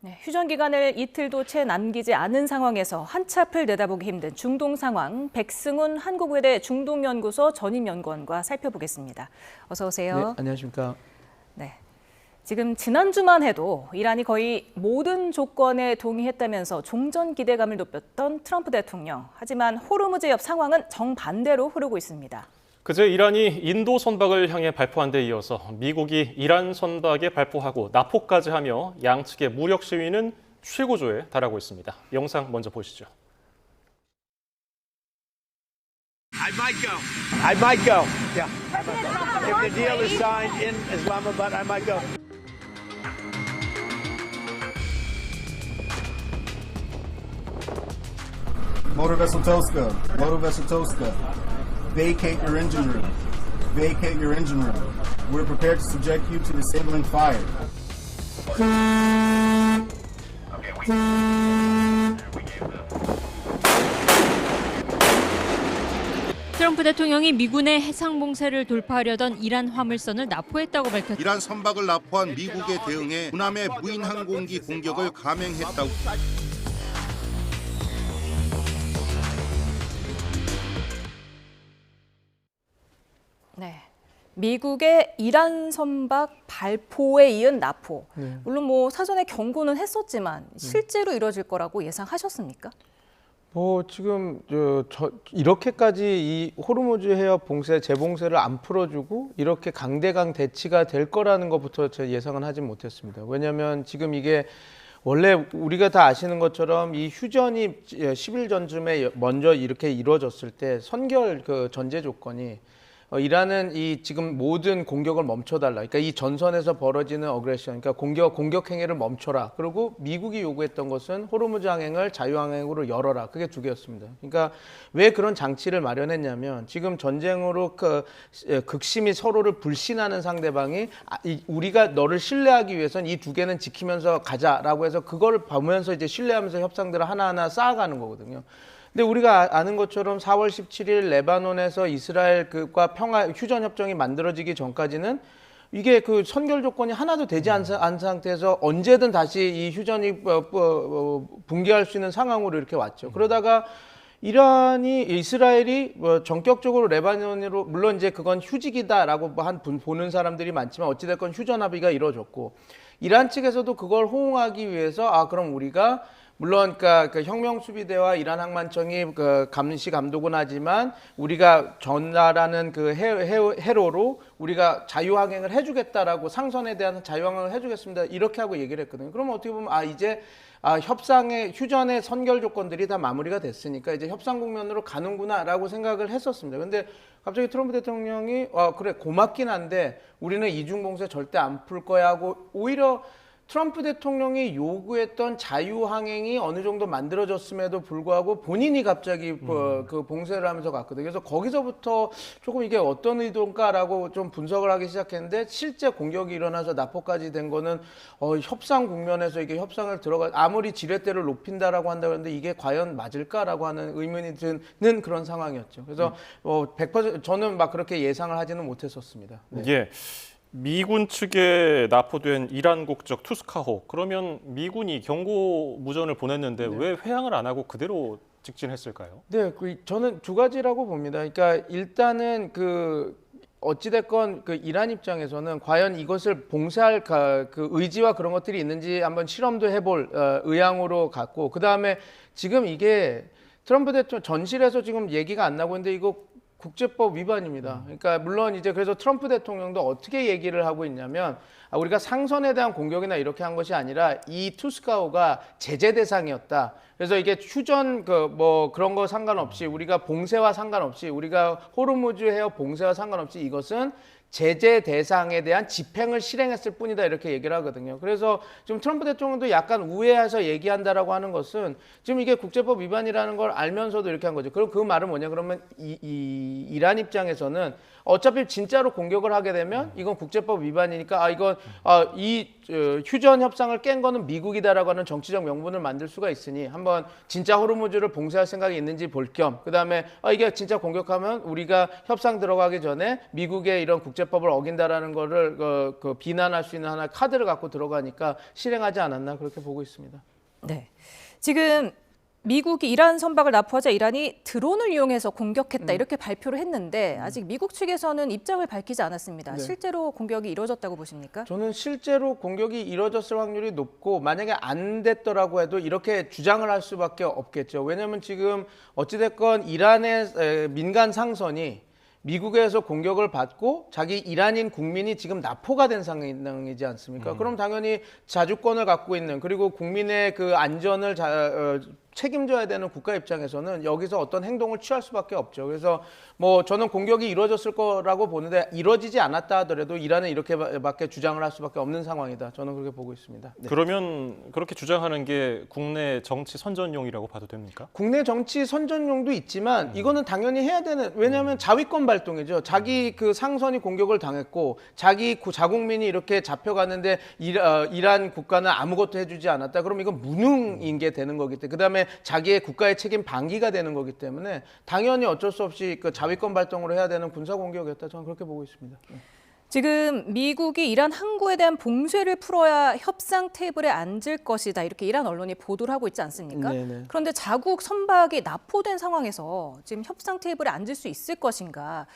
네, 휴전 기간을 이틀도 채 남기지 않은 상황에서 한치 앞을 내다보기 힘든 중동 상황, 백승훈 한국외대 중동연구소 전임연구원과 살펴보겠습니다. 어서 오세요. 네, 안녕하십니까. 네, 지금 지난주만 해도 이란이 거의 모든 조건에 동의했다면서 종전 기대감을 높였던 트럼프 대통령. 하지만 호르무즈 옆 상황은 정반대로 흐르고 있습니다. 그제 이란이 인도 선박을 향해 발포한 데 이어서 미국이 이란 선박에 발포하고 납포까지 하며 양측의 무력 시위는 최고조에 달하고 있습니다. 영상 먼저 보시죠. I might go. I might go. Yeah. If the deal is signed in Islamabad, I might go. Motor Vessel Toska. Motor Vessel Toska. Vacate your engine room. Vacate your engine room. We're prepared to subject you to disabling fire. 트럼프 대통령이 미군의 해상 봉쇄를 돌파하려던 이란 화물선을 납포했다고 밝혔다. 이란 선박을 납포한 미국에 대응해 군함의 무인 항공기 공격을 감행했다고. 네, 미국의 이란 선박 발포에 이은 납포. 물론 사전에 경고는 했었지만 실제로 이뤄질 거라고 예상하셨습니까? 지금 이렇게까지 이 호르무즈 해협 봉쇄, 재봉쇄를 안 풀어주고 이렇게 강대강 대치가 될 거라는 것부터 제가 예상은 하진 못했습니다. 왜냐하면 지금 이게 원래 우리가 다 아시는 것처럼 이 휴전이 10일 전쯤에 먼저 이렇게 이루어졌을 때 선결 그 전제 조건이 이란은 이 지금 모든 공격을 멈춰달라. 그러니까 이 전선에서 벌어지는 어그레션, 그러니까 공격 행위를 멈춰라. 그리고 미국이 요구했던 것은 호르무즈 항행을 자유항행으로 열어라. 그게 두 개였습니다. 그러니까 왜 그런 장치를 마련했냐면 지금 전쟁으로 극심히 서로를 불신하는 상대방이 우리가 너를 신뢰하기 위해서는 이 두 개는 지키면서 가자라고 해서 그거를 보면서 이제 신뢰하면서 협상들을 하나하나 쌓아가는 거거든요. 근데 우리가 아는 것처럼 4월 17일 레바논에서 이스라엘과 평화 휴전 협정이 만들어지기 전까지는 이게 그 선결 조건이 하나도 되지 않은 상태에서 언제든 다시 이 휴전이 붕괴할 수 있는 상황으로 이렇게 왔죠. 그러다가 이스라엘이 전격적으로 레바논으로, 물론 이제 그건 휴직이다라고 보는 사람들이 많지만 어찌됐건 휴전 합의가 이루어졌고, 이란 측에서도 그걸 호응하기 위해서 그럼 우리가 물론 그 혁명수비대와 이란 항만청이 그 감시 감독은 하지만 우리가 전라라는 그 해로로 우리가 자유항행을 해주겠다라고, 상선에 대한 자유항행을 해주겠습니다. 이렇게 하고 얘기를 했거든요. 그러면 어떻게 보면 이제 협상의 휴전의 선결 조건들이 다 마무리가 됐으니까 이제 협상 국면으로 가는구나라고 생각을 했었습니다. 근데 갑자기 트럼프 대통령이 그래 고맙긴 한데 우리는 이중 봉쇄 절대 안 풀 거야 하고, 오히려 트럼프 대통령이 요구했던 자유항행이 어느 정도 만들어졌음에도 불구하고 본인이 갑자기 그 봉쇄를 하면서 갔거든요. 그래서 거기서부터 조금 이게 어떤 의도인가라고 좀 분석을 하기 시작했는데, 실제 공격이 일어나서 납포까지 된 거는 협상 국면에서 이게 협상을 아무리 지렛대를 높인다라고 한다고 하는데 이게 과연 맞을까라고 하는 의문이 드는 그런 상황이었죠. 그래서 100% 저는 막 그렇게 예상을 하지는 못했었습니다. 네. 예. 미군 측에 납포된 이란 국적 투스카호, 그러면 미군이 경고 무전을 보냈는데 왜 회항을 안 하고 그대로 직진했을까요? 네, 저는 두 가지라고 봅니다. 그러니까 일단은 어찌됐건 이란 입장에서는 과연 이것을 봉쇄할 그 의지와 그런 것들이 있는지 한번 실험도 해볼 의향으로 갔고, 그 다음에 지금 이게 트럼프 대통령 전실에서 지금 얘기가 안 나고 있는데 이거 국제법 위반입니다. 그러니까 물론 이제 그래서 트럼프 대통령도 어떻게 얘기를 하고 있냐면, 우리가 상선에 대한 공격이나 이렇게 한 것이 아니라 이 투스카호가 제재 대상이었다. 그래서 이게 휴전 그런 거 상관없이, 우리가 봉쇄와 상관없이, 우리가 호르무즈 해협 봉쇄와 상관없이 이것은 제재 대상에 대한 집행을 실행했을 뿐이다, 이렇게 얘기를 하거든요. 그래서 지금 트럼프 대통령도 약간 우회해서 얘기한다라고 하는 것은 지금 이게 국제법 위반이라는 걸 알면서도 이렇게 한 거죠. 그럼 그 말은 뭐냐? 그러면 이란 입장에서는 어차피 진짜로 공격을 하게 되면 이건 국제법 위반이니까 이건 이 휴전 협상을 깬 거는 미국이다라고 하는 정치적 명분을 만들 수가 있으니 한번 진짜 호르무즈를 봉쇄할 생각이 있는지 볼 겸 그다음에 이게 진짜 공격하면 우리가 협상 들어가기 전에 미국의 이런 국제법을 어긴다라는 거를 그 비난할 수 있는 하나의 카드를 갖고 들어가니까 실행하지 않았나 그렇게 보고 있습니다. 네. 지금 미국이 이란 선박을 납포하자 이란이 드론을 이용해서 공격했다 이렇게 발표를 했는데 아직 미국 측에서는 입장을 밝히지 않았습니다. 네. 실제로 공격이 이루어졌다고 보십니까? 저는 실제로 공격이 이루어졌을 확률이 높고 만약에 안 됐더라고 해도 이렇게 주장을 할 수밖에 없겠죠. 왜냐하면 지금 어찌됐건 이란의 민간 상선이 미국에서 공격을 받고 자기 이란인 국민이 지금 납포가 된 상황이지 않습니까? 그럼 당연히 자주권을 갖고 있는 그리고 국민의 그 안전을 책임져야 되는 국가 입장에서는 여기서 어떤 행동을 취할 수밖에 없죠. 그래서 뭐 저는 공격이 이루어졌을 거라고 보는데 이루어지지 않았다 하더라도 이란은 이렇게밖에 주장을 할 수밖에 없는 상황이다. 저는 그렇게 보고 있습니다. 네. 그러면 그렇게 주장하는 게 국내 정치 선전용이라고 봐도 됩니까? 국내 정치 선전용도 있지만 이거는 당연히 해야 되는 왜냐하면 자위권 발동이죠. 자기 그 상선이 공격을 당했고 자기 자국민이 이렇게 잡혀갔는데 이란 국가는 아무것도 해주지 않았다. 그럼 이건 무능인 게 되는 거기 때문에 그다음에 자기의 국가의 책임 방기가 되는 거기 때문에 당연히 어쩔 수 없이 그 자위권 발동으로 해야 되는 군사 공격이었다. 저는 그렇게 보고 있습니다. 지금 미국이 이란 항구에 대한 봉쇄를 풀어야 협상 테이블에 앉을 것이다. 이렇게 이란 언론이 보도를 하고 있지 않습니까? 네네. 그런데 자국 선박이 납포된 상황에서 지금 협상 테이블에 앉을 수 있을 것인가?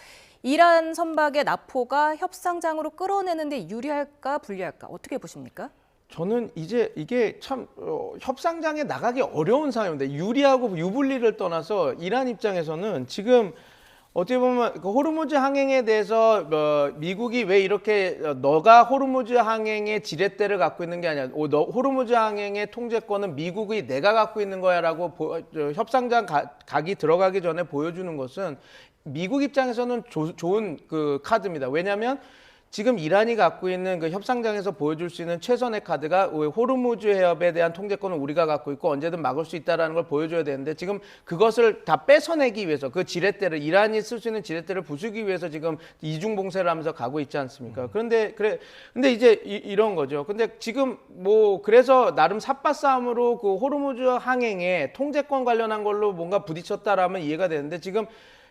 이란 선박의 납포가 협상장으로 끌어내는데 유리할까 불리할까? 어떻게 보십니까? 저는 이제 이게 참 협상장에 나가기 어려운 상황입니다. 유리하고 유불리를 떠나서 이란 입장에서는 지금 어떻게 보면 그 호르무즈 항행에 대해서 미국이 왜 이렇게 너가 호르무즈 항행의 지렛대를 갖고 있는 게 아니야. 호르무즈 항행의 통제권은 미국이 내가 갖고 있는 거야라고 협상장 가기 들어가기 전에 보여주는 것은 미국 입장에서는 좋은 그 카드입니다. 왜냐하면 지금 이란이 갖고 있는 그 협상장에서 보여줄 수 있는 최선의 카드가 호르무즈 해협에 대한 통제권을 우리가 갖고 있고 언제든 막을 수 있다는 걸 보여줘야 되는데 지금 그것을 다 뺏어내기 위해서 그 지렛대를 이란이 쓸 수 있는 지렛대를 부수기 위해서 지금 이중 봉쇄를 하면서 가고 있지 않습니까? 근데 이제 이런 거죠. 근데 지금 뭐 그래서 나름 삿바 싸움으로 그 호르무즈 항행에 통제권 관련한 걸로 뭔가 부딪혔다라면 이해가 되는데 지금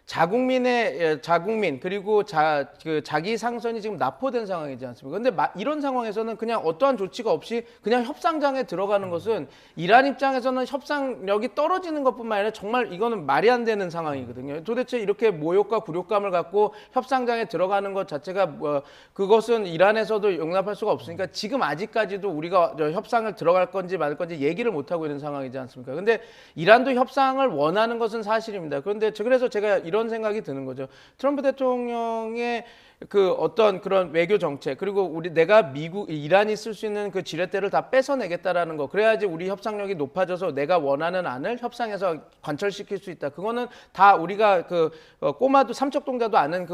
자국민 그리고 자기 상선이 지금 납포된 상황이지 않습니까? 근데 이런 상황에서는 그냥 어떠한 조치가 없이 그냥 협상장에 들어가는 것은 이란 입장에서는 협상력이 떨어지는 것뿐만 아니라 정말 이거는 말이 안 되는 상황이거든요. 도대체 이렇게 모욕과 굴욕감을 갖고 협상장에 들어가는 것 자체가 그것은 이란에서도 용납할 수가 없으니까 지금 아직까지도 우리가 협상을 들어갈 건지 말 건지 얘기를 못 하고 있는 상황이지 않습니까? 근데 이란도 협상을 원하는 것은 사실입니다. 그런데 그래서 제가 이런 생각이 드는 거죠. 트럼프 대통령의 그 어떤 그런 외교 정책 그리고 내가 이란이 쓸 수 있는 그 지렛대를 다 뺏어내겠다라는 거 그래야지 우리 협상력이 높아져서 내가 원하는 안을 협상에서 관철시킬 수 있다. 그거는 다 우리가 그 꼬마도 삼척동자도 아는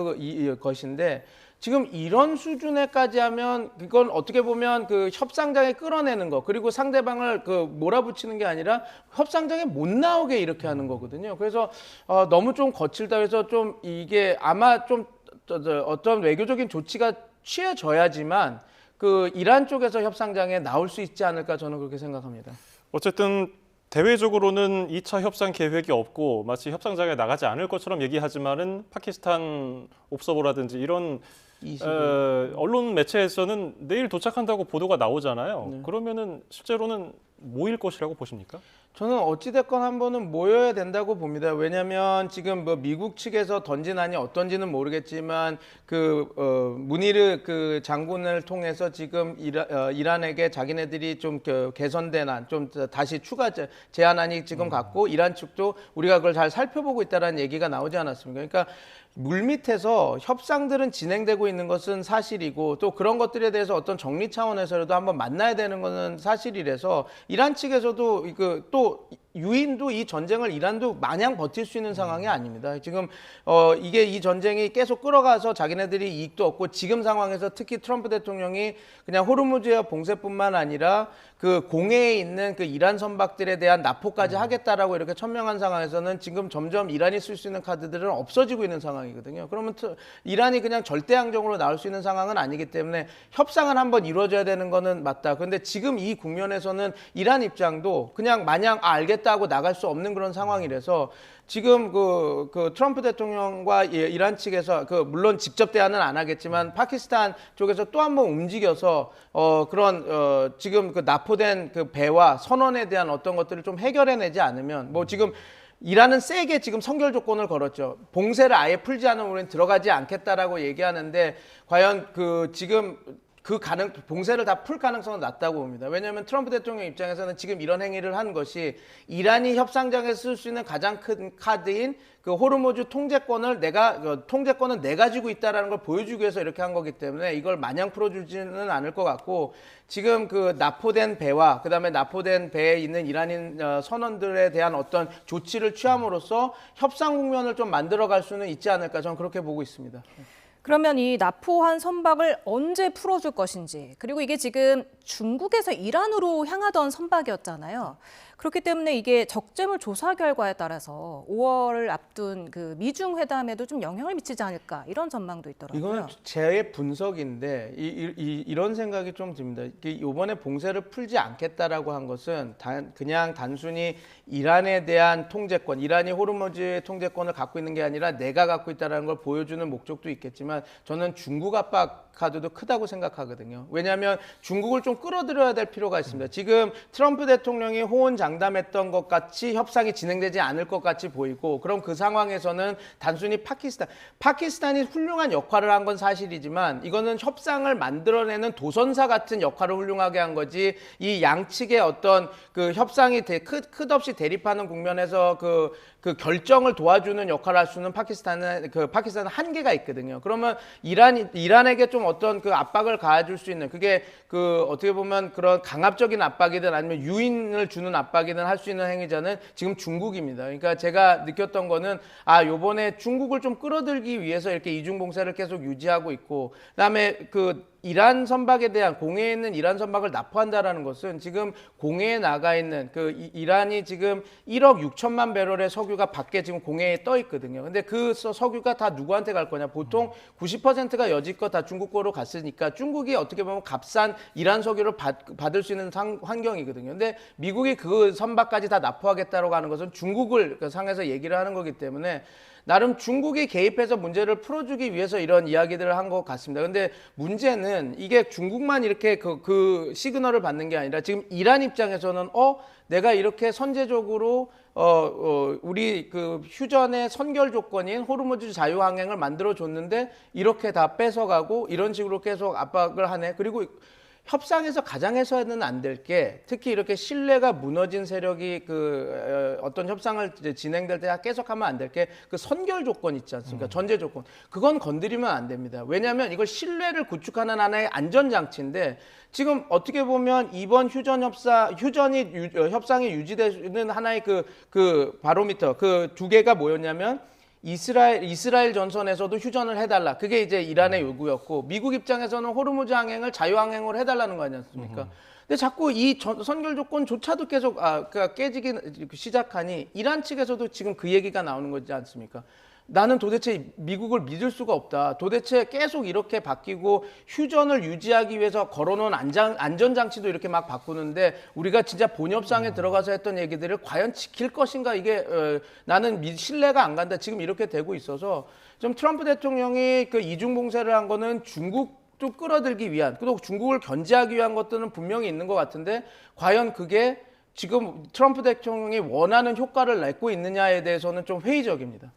것인데 지금 이런 수준에까지 하면 그건 어떻게 보면 그 협상장에 끌어내는 거 그리고 상대방을 그 몰아붙이는 게 아니라 협상장에 못 나오게 이렇게 하는 거거든요. 그래서 너무 좀 거칠다 해서 좀 이게 아마 좀 어떤 외교적인 조치가 취해져야지만 그 이란 쪽에서 협상장에 나올 수 있지 않을까 저는 그렇게 생각합니다. 어쨌든 대외적으로는 2차 협상 계획이 없고 마치 협상장에 나가지 않을 것처럼 얘기하지만은 파키스탄 옵서버라든지 이런 언론 매체에서는 내일 도착한다고 보도가 나오잖아요. 네. 그러면은 실제로는 모일 것이라고 보십니까? 저는 어찌됐건 한 번은 모여야 된다고 봅니다. 왜냐하면 지금 뭐 미국 측에서 던진 안이 어떤지는 모르겠지만 무니르 그 장군을 통해서 지금 이란에게 자기네들이 좀 개선된 안, 좀 다시 추가 제안안이 지금 갖고 이란 측도 우리가 그걸 잘 살펴보고 있다라는 얘기가 나오지 않았습니까? 그러니까 물밑에서 협상들은 진행되고 있는 것은 사실이고 또 그런 것들에 대해서 어떤 정리 차원에서라도 한번 만나야 되는 것은 사실이라서 이란 측에서도 또 유인도 이 전쟁을 이란도 마냥 버틸 수 있는 상황이 아닙니다. 지금 이게 이 전쟁이 계속 끌어가서 자기네들이 이익도 얻고 지금 상황에서 특히 트럼프 대통령이 그냥 호르무즈의 봉쇄뿐만 아니라 그 공해에 있는 그 이란 선박들에 대한 납포까지 하겠다라고 이렇게 천명한 상황에서는 지금 점점 이란이 쓸 수 있는 카드들은 없어지고 있는 상황이거든요. 그러면 이란이 그냥 절대항정으로 나올 수 있는 상황은 아니기 때문에 협상을 한번 이루어져야 되는 거는 맞다. 그런데 지금 이 국면에서는 이란 입장도 그냥 마냥 알겠다 하고 나갈 수 없는 그런 상황이라서 지금 그 트럼프 대통령과 이란 측에서 물론 직접 대화는 안 하겠지만 파키스탄 쪽에서 또 한 번 움직여서 그런 지금 그 납포된 그 배와 선원에 대한 어떤 것들을 좀 해결해내지 않으면 뭐 지금 이란은 세게 지금 선결 조건을 걸었죠. 봉쇄를 아예 풀지 않으면 우리는 들어가지 않겠다라고 얘기하는데 과연 지금 봉쇄를 다 풀 가능성은 낮다고 봅니다. 왜냐하면 트럼프 대통령 입장에서는 지금 이런 행위를 한 것이 이란이 협상장에서 쓸 수 있는 가장 큰 카드인 그 호르무즈 통제권을 내가 쥐고 있다라는 걸 보여주기 위해서 이렇게 한 거기 때문에 이걸 마냥 풀어주지는 않을 것 같고 지금 그 납포된 배와 그다음에 납포된 배에 있는 이란인 선원들에 대한 어떤 조치를 취함으로써 협상 국면을 좀 만들어갈 수는 있지 않을까 저는 그렇게 보고 있습니다. 그러면 이 납포한 선박을 언제 풀어줄 것인지, 그리고 이게 지금 중국에서 이란으로 향하던 선박이었잖아요. 그렇기 때문에 이게 적재물 조사 결과에 따라서 5월을 앞둔 그 미중 회담에도 좀 영향을 미치지 않을까 이런 전망도 있더라고요. 이거는 제 분석인데 이런 생각이 좀 듭니다. 이번에 봉쇄를 풀지 않겠다라고 한 것은 그냥 단순히 이란에 대한 통제권, 이란이 호르무즈의 통제권을 갖고 있는 게 아니라 내가 갖고 있다는 걸 보여주는 목적도 있겠지만 저는 중국 압박 카드도 크다고 생각하거든요. 왜냐하면 중국을 좀 끌어들여야 될 필요가 있습니다. 지금 트럼프 대통령이 호언장담했던 것 같이 협상이 진행되지 않을 것 같이 보이고 그럼 그 상황에서는 단순히 파키스탄이 훌륭한 역할을 한 건 사실이지만 이거는 협상을 만들어내는 도선사 같은 역할을 훌륭하게 한 거지 이 양측의 어떤 그 협상이 끝없이 대립하는 국면에서 그 결정을 도와주는 역할을 할 수는 파키스탄은 한계가 있거든요. 그러면 이란에게 좀 어떤 그 압박을 가해줄 수 있는 그게 어떻게 보면 그런 강압적인 압박이든 아니면 유인을 주는 압박이든 할 수 있는 행위자는 지금 중국입니다. 그러니까 제가 느꼈던 거는 요번에 중국을 좀 끌어들기 위해서 이렇게 이중 봉쇄를 계속 유지하고 있고 그다음에 이란 선박에 대한 공해에 있는 이란 선박을 납포한다라는 것은 지금 공해에 나가 있는 이란이 지금 1억 6천만 배럴의 석유가 밖에 지금 공해에 떠 있거든요. 근데 그 석유가 다 누구한테 갈 거냐? 보통 90%가 여지껏 다 중국 거로 갔으니까 중국이 어떻게 보면 값싼 이란 석유를 받을 수 있는 환경이거든요. 근데 미국이 그 선박까지 다 납포하겠다고 하는 것은 중국을 상해서 얘기를 하는 거기 때문에 나름 중국이 개입해서 문제를 풀어주기 위해서 이런 이야기들을 한 것 같습니다. 근데 문제는 이게 중국만 이렇게 그 시그널을 받는 게 아니라 지금 이란 입장에서는 내가 이렇게 선제적으로 우리 휴전의 선결 조건인 호르무즈 자유항행을 만들어줬는데 이렇게 다 뺏어가고 이런 식으로 계속 압박을 하네. 그리고 협상에서 가장 해서는 안 될 게 특히 이렇게 신뢰가 무너진 세력이 어떤 협상을 진행될 때 계속하면 안 될 게 선결 조건 있지 않습니까? 전제 조건. 그건 건드리면 안 됩니다. 왜냐하면 이걸 신뢰를 구축하는 하나의 안전장치인데 지금 어떻게 보면 이번 협상이 유지되는 하나의 바로미터 두 개가 뭐였냐면 이스라엘 전선에서도 휴전을 해달라. 그게 이제 이란의 요구였고 미국 입장에서는 호르무즈 항행을 자유항행으로 해달라는 거 아니었습니까? 근데 자꾸 이 선결 조건조차도 계속 깨지기 시작하니 이란 측에서도 지금 그 얘기가 나오는 거지 않습니까? 나는 도대체 미국을 믿을 수가 없다. 도대체 계속 이렇게 바뀌고 휴전을 유지하기 위해서 걸어놓은 안전장치도 이렇게 막 바꾸는데 우리가 진짜 본협상에 들어가서 했던 얘기들을 과연 지킬 것인가 이게 나는 신뢰가 안 간다. 지금 이렇게 되고 있어서 좀 트럼프 대통령이 이중 봉쇄를 한 거는 중국도 끌어들기 위한 또 중국을 견제하기 위한 것들은 분명히 있는 것 같은데 과연 그게 지금 트럼프 대통령이 원하는 효과를 내고 있느냐에 대해서는 좀 회의적입니다.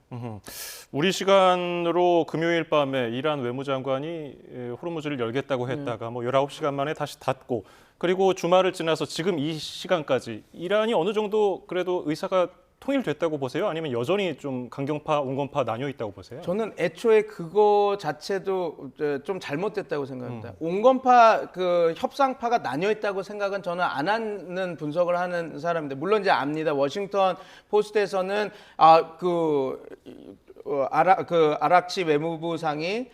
우리 시간으로 금요일 밤에 이란 외무장관이 호르무즈를 열겠다고 했다가 19시간 만에 다시 닫고 그리고 주말을 지나서 지금 이 시간까지 이란이 어느 정도 그래도 의사가 통일됐다고 보세요? 아니면 여전히 좀 강경파, 온건파 나뉘어 있다고 보세요? 저는 애초에 그거 자체도 좀 잘못됐다고 생각합니다. 온건파 그 협상파가 나뉘어 있다고 생각은 저는 안 하는 분석을 하는 사람인데, 물론 이제 압니다. 워싱턴 포스트에서는 아락치 외무상이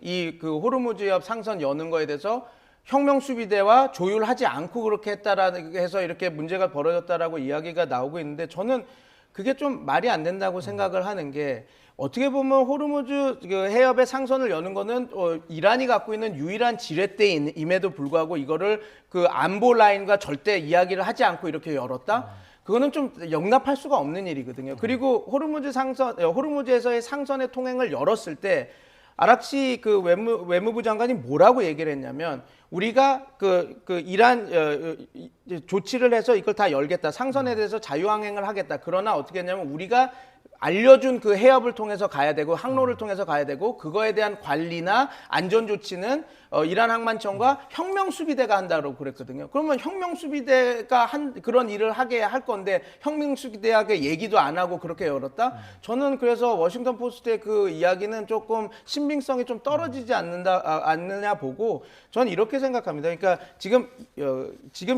이 그 호르무즈협 상선 여는 거에 대해서 혁명수비대와 조율하지 않고 그렇게 했다라고 해서 이렇게 문제가 벌어졌다라고 이야기가 나오고 있는데, 저는 그게 좀 말이 안 된다고 생각을 하는 게, 어떻게 보면 호르무즈 그 해협의 상선을 여는 거는 이란이 갖고 있는 유일한 지렛대임에도 불구하고 이거를 그 안보 라인과 절대 이야기를 하지 않고 이렇게 열었다? 그거는 좀 용납할 수가 없는 일이거든요. 그리고 호르무즈에서의 상선의 통행을 열었을 때 아락치 그 외무부 장관이 뭐라고 얘기를 했냐면, 우리가 이란 조치를 해서 이걸 다 열겠다, 상선에 대해서 자유항행을 하겠다. 그러나 어떻게 했냐면, 우리가 알려준 그 해협을 통해서 가야 되고 항로를 통해서 가야 되고, 그거에 대한 관리나 안전 조치는 이란 항만청과 혁명수비대가 한다고 그랬거든요. 그러면 혁명수비대가 그런 일을 하게 할 건데 혁명수비대하게 얘기도 안 하고 그렇게 열었다? 저는 그래서 워싱턴 포스트의 그 이야기는 조금 신빙성이 좀 떨어지지 않느냐 보고, 저는 이렇게 생각합니다. 그러니까 지금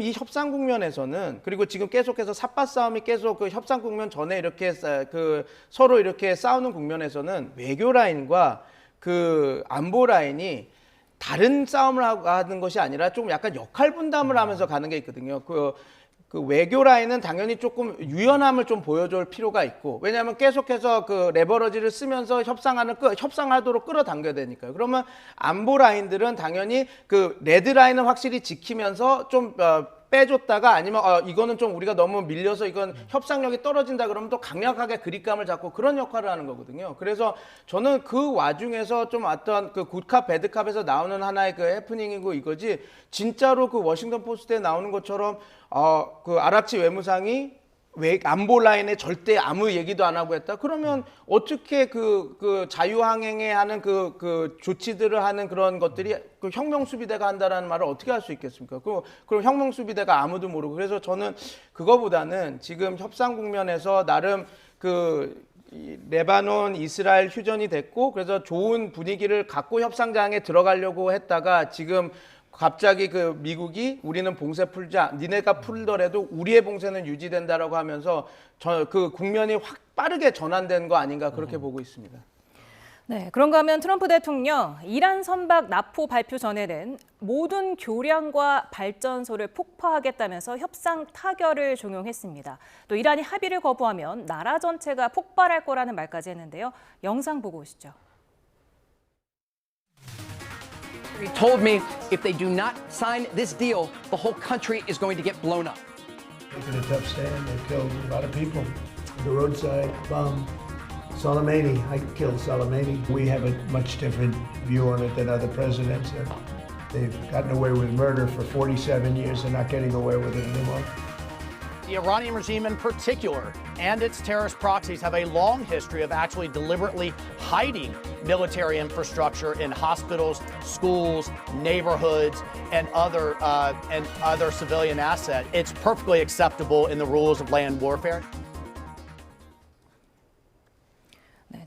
이 협상 국면에서는, 그리고 지금 계속해서 삿바 싸움이 계속 그 협상 국면 전에 이렇게 서로 이렇게 싸우는 국면에서는 외교 라인과 그 안보 라인이 다른 싸움을 하는 것이 아니라 좀 약간 역할 분담을 하면서 가는 게 있거든요. 그 외교 라인은 당연히 조금 유연함을 좀 보여줄 필요가 있고, 왜냐하면 계속해서 그 레버러지를 쓰면서 협상하도록 끌어당겨야 되니까요. 그러면 안보 라인들은 당연히 그 레드 라인은 확실히 지키면서 좀 빼줬다가, 아니면 이거는 좀 우리가 너무 밀려서 이건 협상력이 떨어진다 그러면 또 강력하게 그립감을 잡고 그런 역할을 하는 거거든요. 그래서 저는 그 와중에서 좀 어떤 그 굿캅 배드캅에서 나오는 하나의 그 해프닝이고 이거지, 진짜로 그 워싱턴 포스트에 나오는 것처럼 그 아락치 외무상이 안보 라인에 절대 아무 얘기도 안 하고 했다? 그러면 어떻게 그 자유항행에 하는 그 조치들을 하는 그런 것들이 그 혁명수비대가 한다라는 말을 어떻게 할 수 있겠습니까? 그럼 혁명수비대가 아무도 모르고. 그래서 저는 그거보다는 지금 협상 국면에서 나름 레바논, 이스라엘 휴전이 됐고, 그래서 좋은 분위기를 갖고 협상장에 들어가려고 했다가, 지금 갑자기 그 미국이 우리는 봉쇄 풀자, 니네가 풀더라도 우리의 봉쇄는 유지된다라고 하면서 그 국면이 확 빠르게 전환된 거 아닌가, 그렇게 보고 있습니다. 네, 그런가 하면 트럼프 대통령 이란 선박 납포 발표 전에는 모든 교량과 발전소를 폭파하겠다면서 협상 타결을 종용했습니다. 또 이란이 합의를 거부하면 나라 전체가 폭발할 거라는 말까지 했는데요. 영상 보고 오시죠. He told me if they do not sign this deal, the whole country is going to get blown up. Taking a tough stand. They killed a lot of people. The roadside bomb. Soleimani, I killed Soleimani. We have a much different view on it than other presidents. They've gotten away with murder for 47 years. They're not getting away with it anymore. The Iranian regime in particular and its terrorist proxies have a long history of actually deliberately hiding military infrastructure in hospitals, schools, neighborhoods, and other civilian assets. It's perfectly acceptable in the rules of land warfare.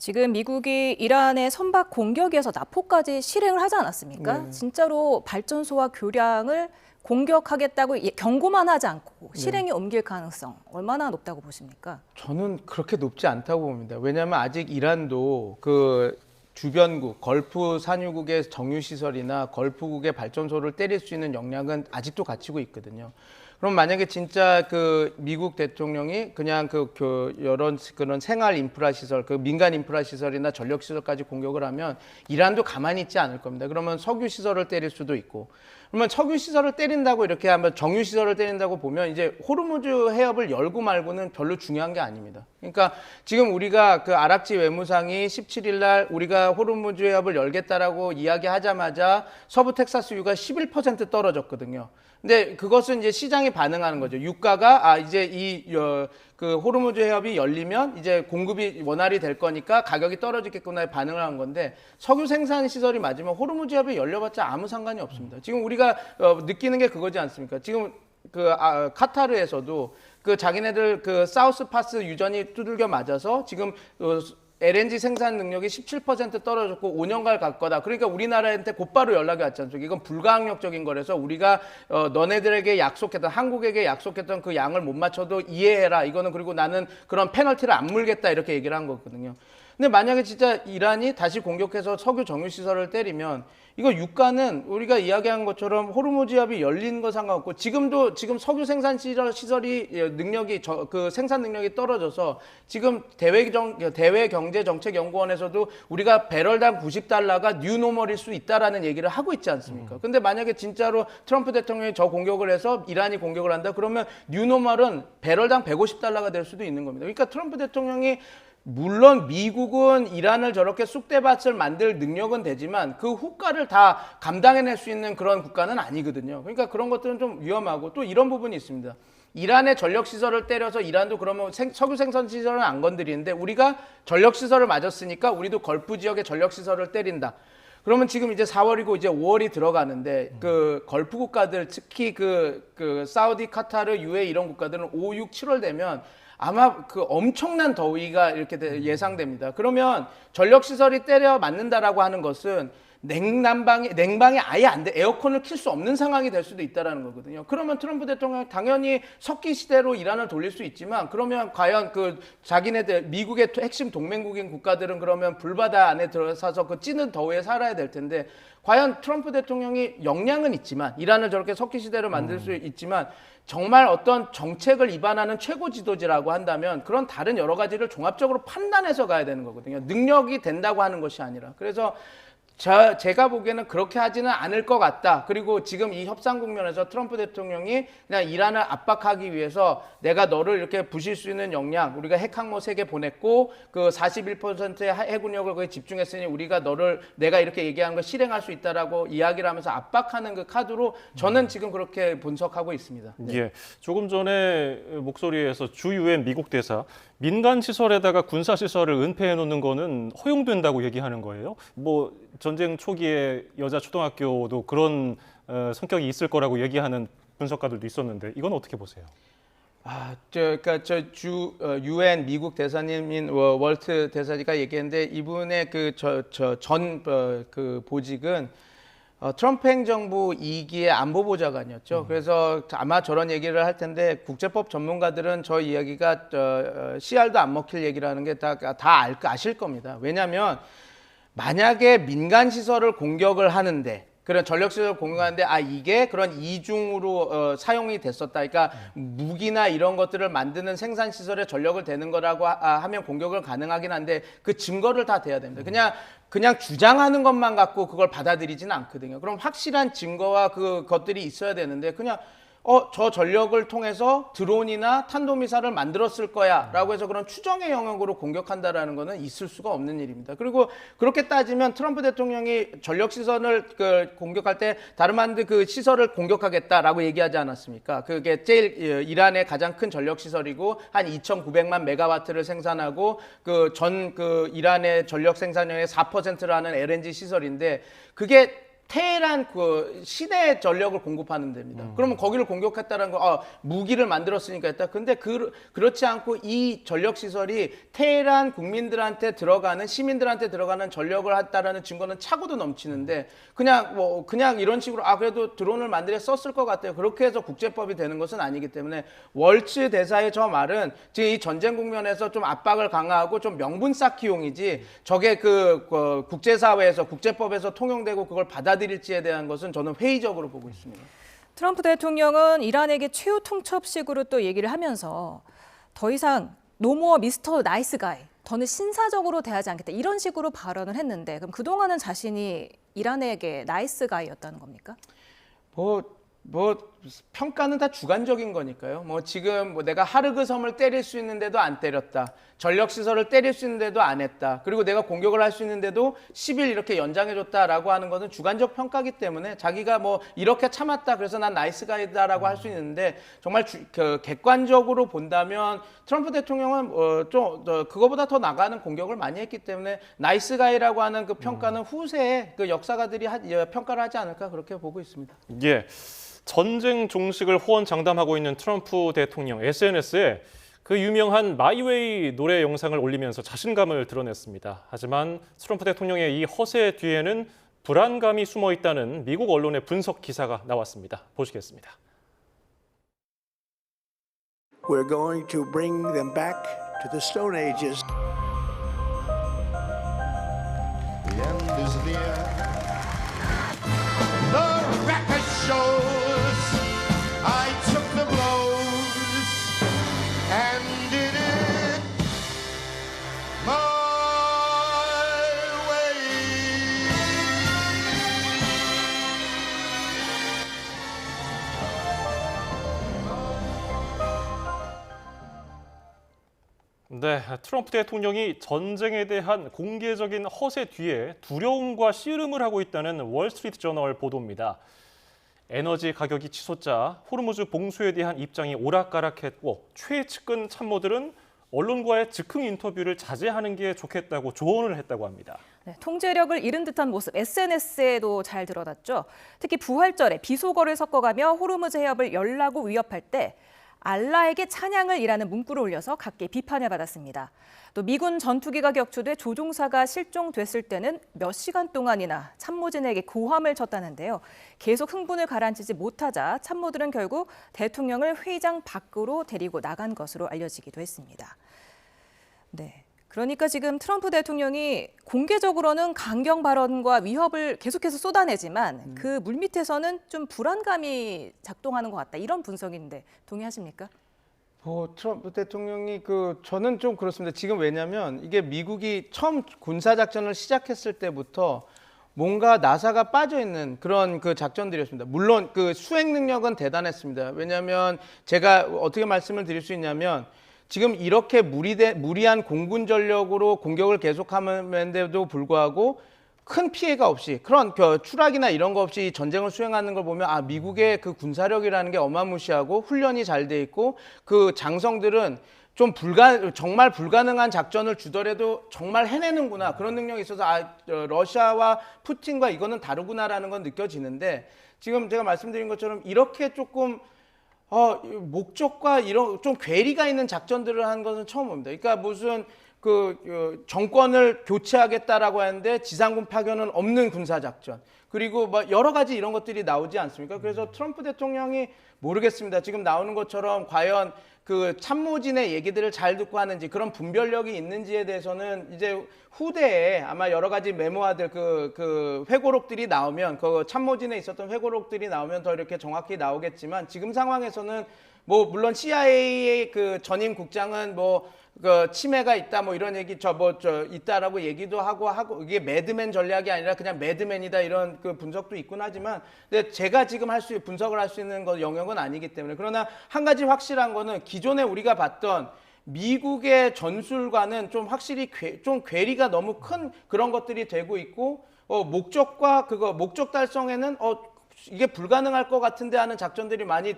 지금 미국이 이란의 선박 공격에서 납포까지 실행을 하지 않았습니까? 네. 진짜로 발전소와 교량을 공격하겠다고 경고만 하지 않고 실행에 옮길 가능성 얼마나 높다고 보십니까? 저는 그렇게 높지 않다고 봅니다. 왜냐하면 아직 이란도 그 주변국, 걸프 산유국의 정유시설이나 걸프국의 발전소를 때릴 수 있는 역량은 아직도 갖추고 있거든요. 그럼 만약에 진짜 그 미국 대통령이 그냥 그런 생활 인프라 시설, 그 민간 인프라 시설이나 전력 시설까지 공격을 하면 이란도 가만히 있지 않을 겁니다. 그러면 석유 시설을 때릴 수도 있고, 그러면 석유 시설을 때린다고 이렇게 하면 정유 시설을 때린다고 보면 이제 호르무즈 해협을 열고 말고는 별로 중요한 게 아닙니다. 그러니까 지금 우리가 그 아락치 외무상이 17일 날 우리가 호르무즈 해협을 열겠다라고 이야기하자마자 서부 텍사스유가 11% 떨어졌거든요. 근데 그것은 이제 시장이 반응하는 거죠. 유가가 이제 그 호르무즈 해협이 열리면 이제 공급이 원활히 될 거니까 가격이 떨어지겠구나에 반응을 한 건데, 석유 생산 시설이 맞으면 호르무즈 해협이 열려봤자 아무 상관이 없습니다. 지금 우리가 느끼는 게 그거지 않습니까? 지금 카타르에서도 그 자기네들 그 사우스 파스 유전이 두들겨 맞아서 지금 LNG 생산 능력이 17% 떨어졌고 5년간 갈 거다. 그러니까 우리나라한테 곧바로 연락이 왔지 않습니까? 이건 불가항력적인 거라서 우리가 너네들에게 약속했던, 한국에게 약속했던 그 양을 못 맞춰도 이해해라. 이거는 그리고 나는 그런 페널티를 안 물겠다. 이렇게 얘기를 한 거거든요. 근데 만약에 진짜 이란이 다시 공격해서 석유 정유 시설을 때리면 이거 유가는 우리가 이야기한 것처럼 호르무즈합이 열린 거 상관없고 지금 석유 생산 시설이 능력이 그 생산 능력이 떨어져서 지금 대외경제정책연구원에서도 우리가 배럴당 90달러가 뉴노멀일 수 있다라는 얘기를 하고 있지 않습니까? 근데 만약에 진짜로 트럼프 대통령이 저 공격을 해서 이란이 공격을 한다 그러면 뉴노멀은 배럴당 150달러가 될 수도 있는 겁니다. 그러니까 트럼프 대통령이 물론 미국은 이란을 저렇게 쑥대밭을 만들 능력은 되지만 그 후과를 다 감당해낼 수 있는 그런 국가는 아니거든요. 그러니까 그런 것들은 좀 위험하고 또 이런 부분이 있습니다. 이란의 전력시설을 때려서 이란도 그러면 석유 생산 시설은 안 건드리는데 우리가 전력시설을 맞았으니까 우리도 걸프 지역의 전력시설을 때린다. 그러면 지금 이제 4월이고 이제 5월이 들어가는데 그 걸프 국가들 특히 그 사우디, 카타르, UAE 이런 국가들은 5, 6, 7월 되면 아마 그 엄청난 더위가 이렇게 예상됩니다. 그러면 전력시설이 때려 맞는다라고 하는 것은 냉방이 아예 안 돼, 에어컨을 킬 수 없는 상황이 될 수도 있다라는 거거든요. 그러면 트럼프 대통령 당연히 석기 시대로 이란을 돌릴 수 있지만 그러면 과연 그 자기네들 미국의 핵심 동맹국인 국가들은 그러면 불바다 안에 들어서서 그 찌는 더위에 살아야 될 텐데 과연 트럼프 대통령이 역량은 있지만 이란을 저렇게 석기 시대로 만들 수 있지만 정말 어떤 정책을 입안하는 최고 지도자라고 한다면 그런 다른 여러 가지를 종합적으로 판단해서 가야 되는 거거든요. 능력이 된다고 하는 것이 아니라. 그래서 제가 보기에는 그렇게 하지는 않을 것 같다. 그리고 지금 이 협상 국면에서 트럼프 대통령이 그냥 이란을 압박하기 위해서 내가 너를 이렇게 부실 수 있는 역량, 우리가 핵항모 3개 보냈고 그 41%의 해군력을 거기에 집중했으니 우리가 내가 이렇게 얘기한 걸 실행할 수 있다라고 이야기를 하면서 압박하는 그 카드로 저는 지금 그렇게 분석하고 있습니다. 네. 예, 조금 전에 목소리에서 주 유엔 미국 대사 민간 시설에다가 군사 시설을 은폐해 놓는 거는 허용된다고 얘기하는 거예요. 뭐 전쟁 초기에 여자 초등학교도 그런 성격이 있을 거라고 얘기하는 분석가들도 있었는데 이건 어떻게 보세요? 그러니까 유엔 미국 대사님인 월트 대사가 얘기했는데 이분의 그 보직은 트럼프 행정부 2기의 안보보좌관이었죠. 그래서 아마 저런 얘기를 할 텐데 국제법 전문가들은 저 이야기가 씨알도 안 먹힐 얘기라는 게 다 아실 겁니다. 왜냐하면 만약에 민간 시설을 공격을 하는데 그런 전력시설을 공격하는데 이게 그런 이중으로 사용이 됐었다. 그러니까 무기나 이런 것들을 만드는 생산시설에 전력을 대는 거라고 하면 공격을 가능하긴 한데 그 증거를 다 대야 됩니다. 그냥 주장하는 것만 갖고 그걸 받아들이지는 않거든요. 그럼 확실한 증거와 그것들이 있어야 되는데 그냥 저 전력을 통해서 드론이나 탄도미사를 만들었을 거야 라고 해서 그런 추정의 영역으로 공격한다라는 거는 있을 수가 없는 일입니다. 그리고 그렇게 따지면 트럼프 대통령이 전력시설을 공격할 때 다름 아닌 그 시설을 공격하겠다라고 얘기하지 않았습니까? 그게 제일 이란의 가장 큰 전력시설이고 한 2,900만 메가와트를 생산하고 이란의 전력 생산량의 4%라는 LNG 시설인데 그게 테헤란 그 시내 전력을 공급하는 데입니다. 그러면 거기를 공격했다는 거, 무기를 만들었으니까 했다. 근데 그렇지 않고 이 전력 시설이 테헤란 국민들한테 들어가는 시민들한테 들어가는 전력을 했다라는 증거는 차고도 넘치는데 그냥 이런 식으로 그래도 드론을 만들어 썼을 것 같아요. 그렇게 해서 국제법이 되는 것은 아니기 때문에 월츠 대사의 저 말은 지금 이 전쟁 국면에서 좀 압박을 강화하고 좀 명분 쌓기용이지 저게 국제사회에서 국제법에서 통용되고 그걸 받아들일지에 대한 것은 저는 회의적으로 보고 있습니다. 트럼프 대통령은 이란에게 최후 통첩식으로 또 얘기를 하면서 더 이상 No more Mr. Nice Guy, 더는 신사적으로 대하지 않겠다 이런 식으로 발언을 했는데 그럼 그동안은 자신이 이란에게 나이스 가이였다는 겁니까? 평가는 다 주관적인 거니까요. 지금 내가 하르그 섬을 때릴 수 있는데도 안 때렸다. 전력시설을 때릴 수 있는데도 안 했다. 그리고 내가 공격을 할 수 있는데도 10일 이렇게 연장해줬다라고 하는 것은 주관적 평가기 때문에 자기가 이렇게 참았다. 그래서 난 나이스 가이다라고 할 수 있는데 정말 객관적으로 본다면 트럼프 대통령은 그거보다 더 나가는 공격을 많이 했기 때문에 나이스 가이라고 하는 그 평가는 후세에 그 역사가들이 평가를 하지 않을까 그렇게 보고 있습니다. 예. 전쟁 종식을 호언장담하고 있는 트럼프 대통령 SNS에 그 유명한 마이웨이 노래 영상을 올리면서 자신감을 드러냈습니다. 하지만 트럼프 대통령의 이 허세 뒤에는 불안감이 숨어 있다는 미국 언론의 분석 기사가 나왔습니다. 보시겠습니다. We're going to bring them back to the Stone Ages. The end is near. The record shows I took the blows and did it my way. 네, 트럼프 대통령이 전쟁에 대한 공개적인 허세 뒤에 두려움과 씨름을 하고 있다는 월스트리트 저널 보도입니다. 에너지 가격이 치솟자 호르무즈 봉쇄에 대한 입장이 오락가락했고 최측근 참모들은 언론과의 즉흥 인터뷰를 자제하는 게 좋겠다고 조언을 했다고 합니다. 네, 통제력을 잃은 듯한 모습 SNS에도 잘 드러났죠. 특히 부활절에 비속어를 섞어가며 호르무즈 해협을 열라고 위협할 때 알라에게 찬양을이라는 문구를 올려서 각계 비판을 받았습니다. 또 미군 전투기가 격추돼 조종사가 실종됐을 때는 몇 시간 동안이나 참모진에게 고함을 쳤다는데요. 계속 흥분을 가라앉히지 못하자 참모들은 결국 대통령을 회의장 밖으로 데리고 나간 것으로 알려지기도 했습니다. 네. 그러니까 지금 트럼프 대통령이 공개적으로는 강경 발언과 위협을 계속해서 쏟아내지만 그 물밑에서는 좀 불안감이 작동하는 것 같다. 이런 분석인데 동의하십니까? 트럼프 대통령이 저는 좀 그렇습니다. 지금 왜냐하면 이게 미국이 처음 군사작전을 시작했을 때부터 뭔가 나사가 빠져 있는 그런 작전들이었습니다. 물론 수행 능력은 대단했습니다. 왜냐하면 제가 어떻게 말씀을 드릴 수 있냐면 지금 이렇게 무리한 공군 전력으로 공격을 계속하는데도 불구하고 큰 피해가 없이 그런 추락이나 이런 거 없이 전쟁을 수행하는 걸 보면 미국의 그 군사력이라는 게 어마무시하고 훈련이 잘 돼 있고 그 장성들은 좀 정말 불가능한 작전을 주더라도 정말 해내는구나 그런 능력이 있어서 러시아와 푸틴과 이거는 다르구나라는 건 느껴지는데 지금 제가 말씀드린 것처럼 이렇게 조금 목적과 이런 좀 괴리가 있는 작전들을 한 것은 처음 봅니다. 그러니까 무슨 정권을 교체하겠다라고 하는데 지상군 파견은 없는 군사작전. 그리고 여러 가지 이런 것들이 나오지 않습니까? 그래서 트럼프 대통령이 모르겠습니다. 지금 나오는 것처럼 과연 참모진의 얘기들을 잘 듣고 하는지 그런 분별력이 있는지에 대해서는 이제 후대에 아마 여러 가지 메모아들 회고록들이 나오면 참모진에 있었던 회고록들이 나오면 더 이렇게 정확히 나오겠지만 지금 상황에서는 물론 CIA의 전임 국장은 치매가 있다 이런 얘기 있다라고 얘기도 하고 이게 매드맨 전략이 아니라 그냥 매드맨이다 이런 분석도 있긴 하지만 근데 제가 지금 분석을 할 수 있는 영역은 아니기 때문에 그러나 한 가지 확실한 거는 기존에 우리가 봤던 미국의 전술과는 좀 확실히 좀 괴리가 너무 큰 그런 것들이 되고 있고 목적과 목적 달성에는 이게 불가능할 것 같은데 하는 작전들이 많이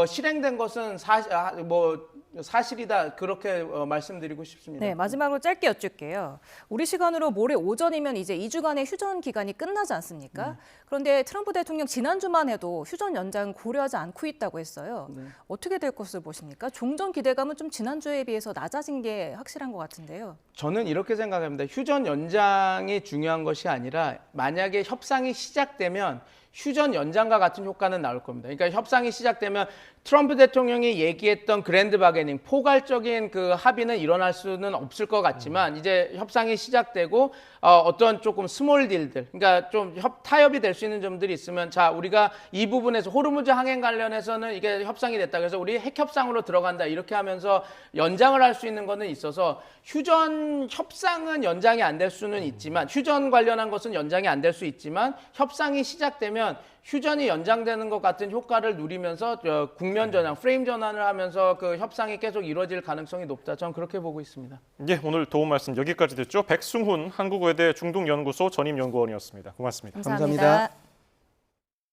실행된 것은 사실이다 그렇게 말씀드리고 싶습니다. 네, 마지막으로 짧게 여쭐게요. 우리 시간으로 모레 오전이면 이제 2주간의 휴전 기간이 끝나지 않습니까? 그런데 트럼프 대통령 지난주만 해도 휴전 연장 고려하지 않고 있다고 했어요. 어떻게 될 것을 보십니까? 종전 기대감은 좀 지난주에 비해서 낮아진 게 확실한 것 같은데요. 저는 이렇게 생각합니다. 휴전 연장이 중요한 것이 아니라 만약에 협상이 시작되면 휴전 연장과 같은 효과는 나올 겁니다. 그러니까 협상이 시작되면 트럼프 대통령이 얘기했던 그랜드 바게닝, 포괄적인 합의는 일어날 수는 없을 것 같지만 이제 협상이 시작되고 어떤 조금 스몰 딜들, 그러니까 좀 타협이 될 수 있는 점들이 있으면 자 우리가 이 부분에서 호르무즈 항행 관련해서는 이게 협상이 됐다. 그래서 우리 핵 협상으로 들어간다. 이렇게 하면서 연장을 할 수 있는 거는 있어서 휴전 협상은 연장이 안 될 수는 있지만 휴전 관련한 것은 연장이 안 될 수 있지만 협상이 시작되면 휴전이 연장되는 것 같은 효과를 누리면서 국면 전환, 프레임 전환을 하면서 협상이 계속 이루어질 가능성이 높다. 저는 그렇게 보고 있습니다. 예, 오늘 도움 말씀 여기까지 듣죠. 백승훈 한국외대 중동연구소 전임연구원이었습니다. 고맙습니다. 감사합니다.